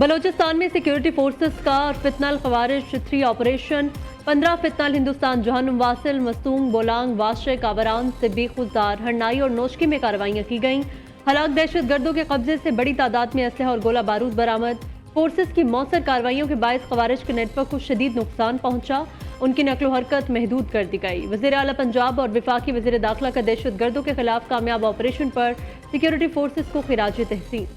बलूचिस्तान में security forces का फितनाल खवारिज 3 operation. 15 फितनाल Hindustan जहन्नुम वासिल, मस्तूंग, बोलांग, वाशिक, आबरान, सिब्बी, खुजदार, हरनाई और नोशकी में कार्रवाइयां की गईं। हलाक दहशत गर्दों के कब्जे से बड़ी तादाद में असलहा और गोला बारूद बरामद। फोर्सेस की मौसर कार्रवाइयों के बायस खवारिज के नेटवर्क को शदीद नुकसान पहुंचा। उनकी नकलो हरकत महदूद कर दी गई। वज़ीर आला पंजाब और विफाकी वज़ीर दाखिला का दहशत गर्दों के खिलाफ कामयाब ऑपरेशन पर सिक्योरिटी फोर्सेस को खिराज तहसीन।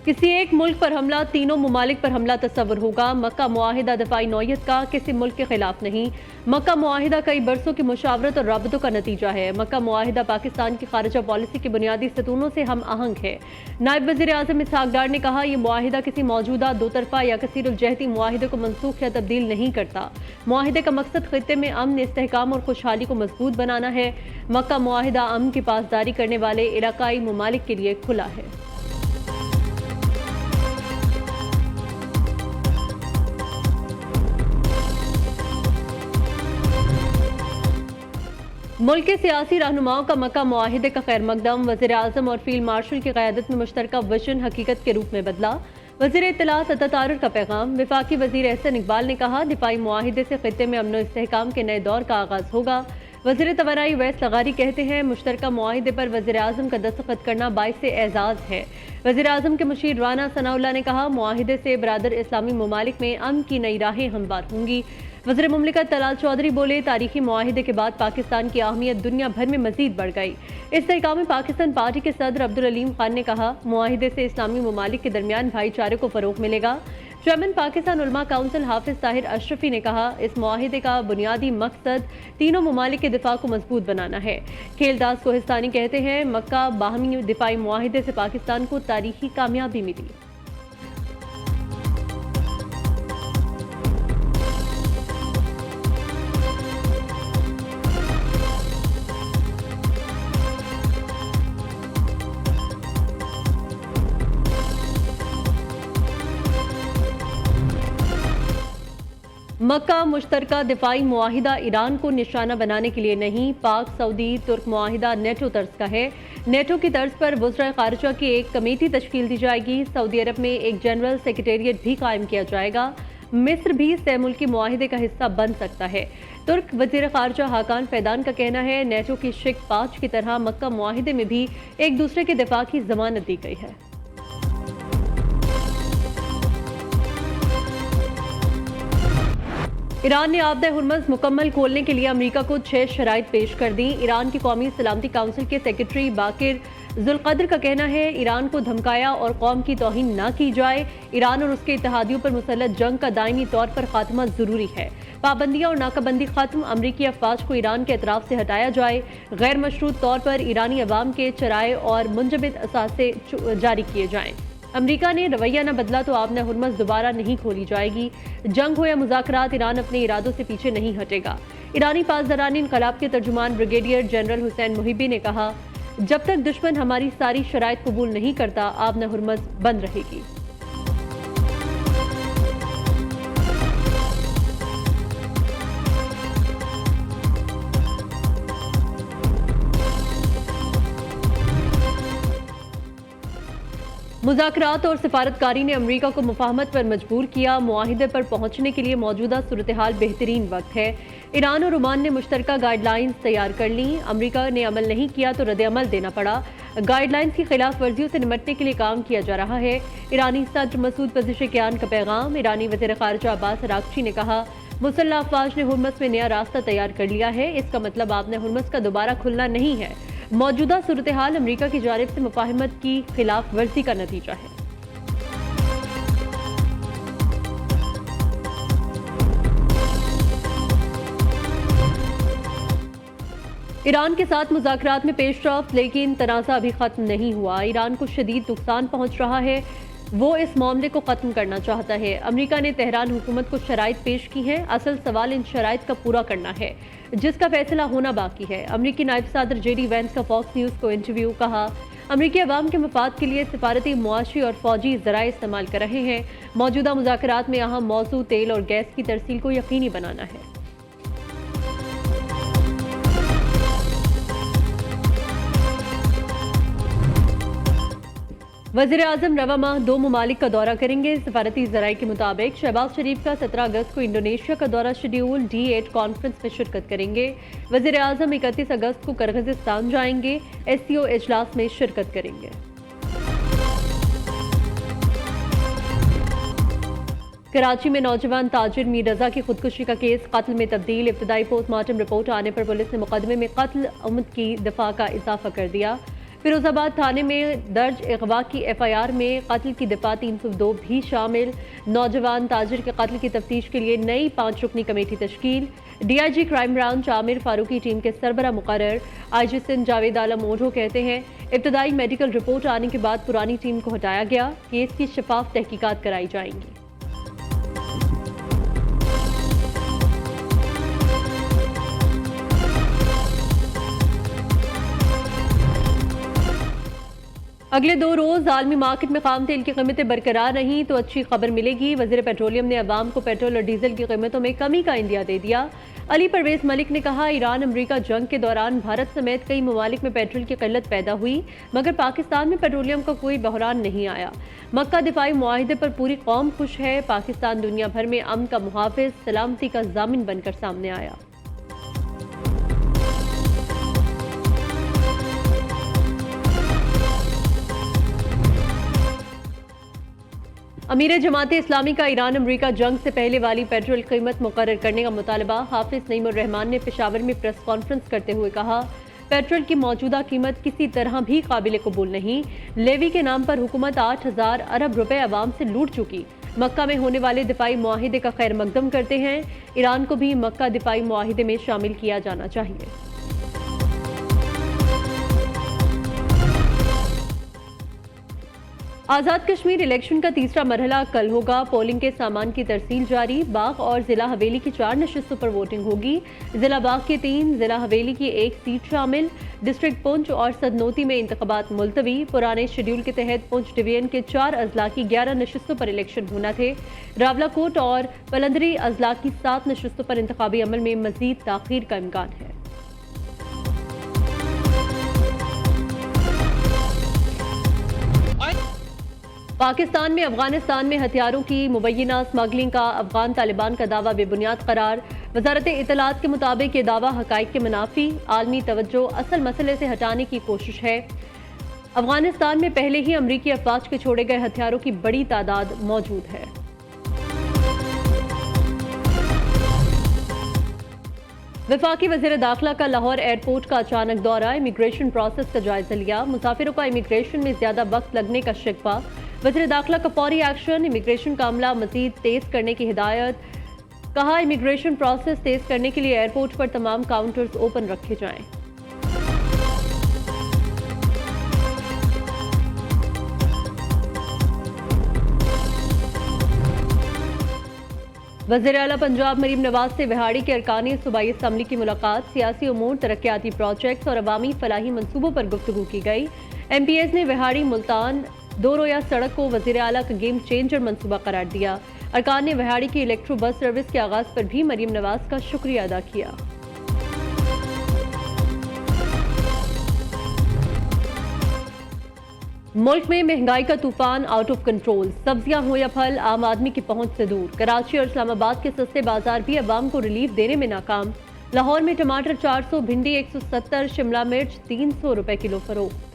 किसी एक मुल्क पर हमला तीनों मुमालिक पर हमला तस्वर होगा। मक्का मुआहिदा दफाई नौयत का किसी मुल्क के खिलाफ नहीं। मक्का मुआहिदा कई बरसों की मुशावरत और राबतों का नतीजा है। मक्का मुआहिदा पाकिस्तान की खारिजा पॉलिसी के बुनियादी सतूनों से हम आहंग है। नायब वज़ीर आज़म इसहाक डार ने कहा, यह मुआहिदा किसी मौजूदा दो तरफा या कसीरुलजहती मुआहिदे को मनसूख या तब्दील नहीं करता। मुआहिदे का मकसद खित्ते में अमन, इस्तेहकाम और खुशहाली को मजबूत बनाना है। मक्का मुआहिदा अमन की पासदारी करने वाले इलाकाई मुमालिक के लिए खुला है। मुल्क के सियासी रहनुमाओं का मक्का मुआहिदे का खैर मकदम। वज़ीर आज़म और फील्ड मार्शल की क़यादत में मुश्तरका विजन हकीकत के रूप में बदला। वज़ीर इत्तलात अता का पैगाम। विफाकी वज़ीर एहसन इकबाल ने कहा, दिफाई मुआहिदे से खित्ते में अमन व इस्तेहकाम के नए दौर का आगाज़ होगा। वज़ीर तवानाई वैस लगारी कहते हैं, मुश्तरका मुआहिदे पर वज़ीर आज़म का दस्तखत करना बाइस एजाज़ है। वज़ीर आज़म के मुशीर राना सनाउल्लाह ने कहा, मुआहिदे से बरादर इस्लामी ममालिक में अमन की नई राहें हमवार होंगी। वज़ीर मुमलिकत तलाल चौधरी बोले, तारीखी मुआहिदे के बाद पाकिस्तान की अहमियत दुनिया भर में मजीद बढ़ गई। इस्तेहकाम पाकिस्तान पार्टी के सदर अब्दुल अलीम खान ने कहा, मुआहिदे से इस्लामी ममालिक के दरमियान भाईचारे को फ़रोग़ मिलेगा। चेयरमैन पाकिस्तान उलमा काउंसिल हाफिज ताहिर अशरफी ने कहा, इस मुआहिदे का बुनियादी मकसद तीनों ममालिक के दिफा को मजबूत बनाना है। खेलदास कोहिस्तानी कहते हैं, मक्का बाहमी दिफाई मुआहिदे से पाकिस्तान को तारीखी कामयाबी मिली। मक्का मुश्तरका दिफाई मुआहिदा ईरान को निशाना बनाने के लिए नहीं, पाक सऊदी तुर्क मुआहिदा नेटो तर्ज का है। नेटो की तर्ज पर वज़राए खारिजा की एक कमेटी तश्कील दी जाएगी। सऊदी अरब में एक जनरल सेक्रेटेरिएट भी कायम किया जाएगा। मिस्र भी सह मुल्की मुआहिदे का हिस्सा बन सकता है। तुर्क वज़ीर खारिजा हाकान फैदान का कहना है, नेटो की शिक 5 की तरह मक्का मुआहिदे में भी एक दूसरे के दिफा की जमानत दी गई है। ईरान ने आबदा हुर्मज़ मुकम्मल खोलने के लिए अमेरिका को 6 शराइत पेश कर दी। ईरान की कौमी सलामती काउंसिल के सेक्रेटरी बाकिर जुल्क़द्र का कहना है, ईरान को धमकाया और कौम की तौहीन न की जाए। ईरान और उसके इत्तेहादियों पर मुसल्लत जंग का दायमी तौर पर खात्मा जरूरी है। पाबंदियां और नाकाबंदी खत्म, अमरीकी अफवाज को ईरान के अतराफ से हटाया जाए। गैर मशरूत तौर पर ईरानी अवाम के चराए और मुंजबित असासे जारी किए जाएं। अमरीका ने रवैया न बदला तो आबदा हुर्मज़ दोबारा नहीं खोली जाएगी। जंग हो या मुज़ाकरात, ईरान अपने इरादों से पीछे नहीं हटेगा। ईरानी पासदारानी इनकलाब के तर्जुमान ब्रिगेडियर जनरल हुसैन मुहिबी ने कहा, जब तक दुश्मन हमारी सारी शराइत कबूल नहीं करता, आबदा हुर्मज़ बंद रहेगी। मुज़ाकरात और सिफारतकारी ने अमरीका को मुफाहमत पर मजबूर किया। मुआहिदे पर पहुंचने के लिए मौजूदा सूरत हाल बेहतरीन वक्त है। ईरान और ओमान ने मुश्तरका गाइडलाइंस तैयार कर ली। अमरीका ने अमल नहीं किया तो रद्द अमल देना पड़ा। गाइडलाइंस की खिलाफ वर्जियों से निपटने के लिए काम किया जा रहा है। ईरानी सदर मसूद पज़ेशकियान का पैगाम। ईरानी वज़ीर ख़ारिजा अब्बास अराग़ची ने कहा, मुसल्लह अफ़वाज ने हुर्मज़ में नया रास्ता तैयार कर लिया है। इसका मतलब आपने हुर्मज़ का दोबारा खुलना नहीं है। मौजूदा सूरत हाल अमरीका की जानिब से मुफाहमत की खिलाफ वर्जी का नतीजा है। ईरान के साथ मुज़ाकरात में पेशरफ्त, लेकिन तनाज़ा अभी खत्म नहीं हुआ। ईरान को शदीद नुकसान पहुंच रहा है। वो इस मामले को ख़त्म करना चाहता है। अमेरिका ने तेहरान हुकूमत को शराइत पेश की हैं। असल सवाल इन शराइत का पूरा करना है, जिसका फैसला होना बाकी है। अमेरिकी नायब सदर जेडी वैंस का फॉक्स न्यूज़ को इंटरव्यू। कहा, अमेरिकी अवाम के मफाद के लिए सिफारती, मुआशी और फौजी ज़राए इस्तेमाल कर रहे हैं। मौजूदा मुज़ाकरात में अहम मौजू तेल और गैस की तरसील को यकीनी बनाना है। वज़ीर आज़म रवा माह 2 ममालिक का दौरा करेंगे। सफारती ज़राए के मुताबिक शहबाज शरीफ का 17 अगस्त को इंडोनेशिया का दौरा शेड्यूल D8 कॉन्फ्रेंस में शिरकत करेंगे। वज़ीर आज़म 31 अगस्त को किर्गिज़स्तान जाएंगे, SCO इजलास में शिरकत करेंगे। कराची में नौजवान ताजिर मीर रजा की खुदकुशी का केस कत्ल में तब्दील। इब्तदाई पोस्टमार्टम रिपोर्ट आने पर पुलिस ने मुकदमे में कत्ल उम्द की दफा का इजाफा कर दिया। फिरोजाबाद थाने में दर्ज अगवा की FIR में कत्ल की दफा 302 भी शामिल। नौजवान ताजिर के कत्ल की तफ्तीश के लिए नई 5 रुकनी कमेटी तश्कील। DIG crime branch Aamir Farooqui team के सरबरा मुकर्रर। IG सिंध जावेद आलम ओझो कहते हैं इब्तदाई मेडिकल रिपोर्ट आने के बाद पुरानी टीम को हटाया गया। केस की शफाफ तहकीकात कराई जाएंगी। अगले 2 रोज आलमी मार्केट में खाम तेल की कीमतें बरकरार रहीं तो अच्छी खबर मिलेगी। वज़ीर पेट्रोलियम ने अवाम को पेट्रोल और डीजल की कीमतों में कमी का इंदिया दे दिया। अली परवेज मलिक ने कहा ईरान अमरीका जंग के दौरान भारत समेत कई ममालिक में पेट्रोल की किल्लत पैदा हुई, मगर पाकिस्तान में पेट्रोलियम का कोई बहरान नहीं आया। मक्का दिफाई मुआहिदे पर पूरी कौम खुश है। पाकिस्तान दुनिया भर में अमन का मुहाफिज, सलामती का जामिन बनकर सामने आया। अमीर जमात इस्लामी का ईरान अमरीका जंग से पहले वाली पेट्रोल कीमत मुकर्रर करने का मुतालबा। हाफिज नईमुर रहमान ने पेशावर में प्रेस कॉन्फ्रेंस करते हुए कहा पेट्रोल की मौजूदा कीमत किसी तरह भी काबिल कबूल नहीं। लेवी के नाम पर हुकूमत 8,000 अरब रुपए अवाम से लूट चुकी। मक्का में होने वाले दिफाई मुआहिदे का खैर मकदम करते हैं। ईरान को भी मक्का दिफाई मुआहिदे में शामिल किया जाना चाहिए। आज़ाद कश्मीर इलेक्शन का तीसरा मरहला कल होगा। पोलिंग के सामान की तरसील जारी। बाग और जिला हवेली की 4 नशिस्तों पर वोटिंग होगी। जिला बाग की 3, जिला हवेली की 1 सीट शामिल। डिस्ट्रिक्ट पुंछ और सदनोती में इंतखाबात मुलतवी। पुराने शेड्यूल के तहत पुंछ डिवीजन के 4 अजला की 11 नशिस्तों पर इलेक्शन होना थे। रावलाकोट और पलंदरी अजला की 7 नशिस्तों पर इंतखाबी अमल में मजीद ताखीर का इम्कान है। पाकिस्तान में अफगानिस्तान में हथियारों की मुबैना स्मगलिंग का अफगान तालिबान का दावा बेबुनियाद करार। वजारत इत्तलात के मुताबिक ये दावा हकाइक के मुनाफी। आलमी तवज्जो असल मसले से हटाने की कोशिश है। अफगानिस्तान में पहले ही अमरीकी अफवाज के छोड़े गए हथियारों की बड़ी तादाद मौजूद है। वफाकी वज़ीर दाखिला का लाहौर एयरपोर्ट का अचानक दौरा। इमिग्रेशन प्रोसेस का जायजा लिया। मुसाफिरों का इमिग्रेशन में ज्यादा वक्त लगने का शिकवा। वज़ीर दाखिला का फौरी एक्शन। इमिग्रेशन का अमला मजीद तेज करने की हिदायत। कहा इमिग्रेशन प्रोसेस तेज करने के लिए एयरपोर्ट पर तमाम काउंटर्स ओपन रखे जाएं। वज़ीर आला पंजाब मरीम नवाज से विहाड़ी के अरकानी सूबाई असम्बली की मुलाकात। सियासी उमूर, तरक्याती प्रोजेक्ट्स और अवामी फलाही मनसूबों पर गुफ्तगू की गई। MPs ने विहाड़ी मुल्तान 2 रोया सड़क को वज़ीर आला का गेम चेंजर मनसूबा करार दिया। अरकान ने विहाड़ी की इलेक्ट्रो बस सर्विस के आगाज पर भी मरीम नवाज का शुक्रिया अदा किया। मुल्क में महंगाई का तूफान आउट ऑफ कंट्रोल। सब्जियां हो या फल आम आदमी की पहुंच से दूर। कराची और इस्लामाबाद के सस्ते बाजार भी अवाम को रिलीफ देने में नाकाम। लाहौर में टमाटर 400, भिंडी 170, शिमला मिर्च 300 रुपए किलो फरोख्त।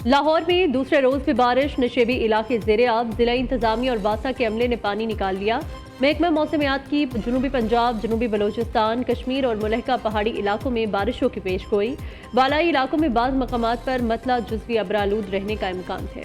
लाहौर में दूसरे रोज भी बारिश। नशेबी इलाके ज़ेरे आब। जिला इंतजामिया और वासा के अमले ने पानी निकाल लिया। महकमा मौसमियात की जनूबी पंजाब, जनूबी बलोचिस्तान, कश्मीर और मुलहका पहाड़ी इलाकों में बारिशों की पेशगोई। बालाई इलाकों में बाज़ मकामात पर मतला जुज़वी अबरालूद रहने का इम्कान है।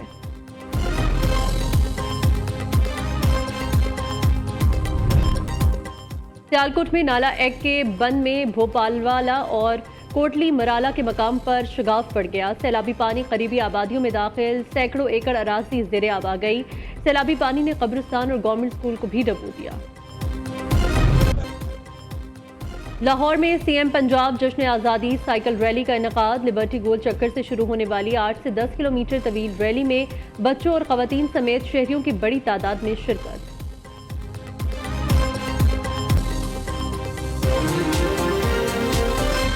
सियालकोट में नाला एक के बंद में भोपालवाला और कोटली मराला के मकाम पर शगाफ पड़ गया। सैलाबी पानी करीबी आबादियों में दाखिल। सैकड़ों एकड़ अराजी ज़ेरे आब आ गई। सैलाबी पानी ने कब्रिस्तान और गवर्नमेंट स्कूल को भी डुबो दिया। लाहौर में CM पंजाब जश्न आज़ादी साइकिल रैली का इनेकाद। लिबर्टी गोल चक्कर से शुरू होने वाली 8 से 10 किलोमीटर तवील रैली में बच्चों और खवातीन समेत शहरियों की बड़ी तादाद में शिरकत।